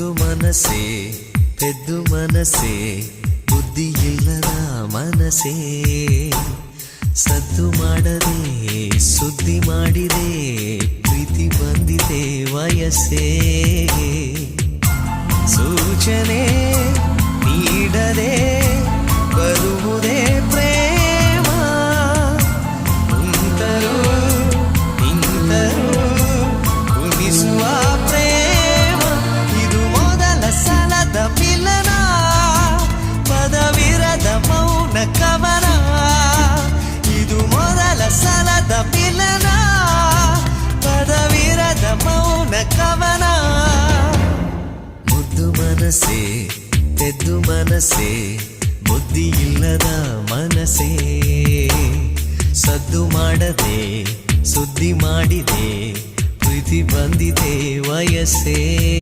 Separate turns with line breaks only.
ಮುದ್ದು ಮನಸ್ಸೇ ಪೆದ್ದು ಮನಸ್ಸೇ ಬುದ್ಧಿ ಇಲ್ಲದ ಮನಸ್ಸೇ ಸದ್ದು ಮಾಡದೆ ಸುದ್ದಿ ಮಾಡಿದೆ ಪ್ರೀತಿ ಬಂದಿದೆ ವಯಸ್ಸೇ ಸೂಚನೆ ನೀಡದೆ ಬರುವುದೇ ಪ್ರೇಮ ನಿಂತರು ಉಳಿಸುವ ಪ್ರೇಮ ಇದು ಮೊದಲ ಸಲದ ಮಿಲನ ಪದವಿರದ ಮೌನ ಕವನ ಇದು ಮೊದಲ ಸಲದ ಮಿಲನ ಪದವಿರದ ಮೌನ ಕವನ ಮುದ್ದು ಮನಸ್ಸೇ ಪೆದ್ದು ಮನಸ್ಸೇ ಬುದ್ಧಿ ಇಲ್ಲದ ಮನಸ್ಸೇ ಸದ್ದು ಮಾಡದೆ ಸುದ್ದಿ ಮಾಡಿದೆ ಪ್ರೀತಿ ಬಂದಿದೆ ವಯಸ್ಸೇ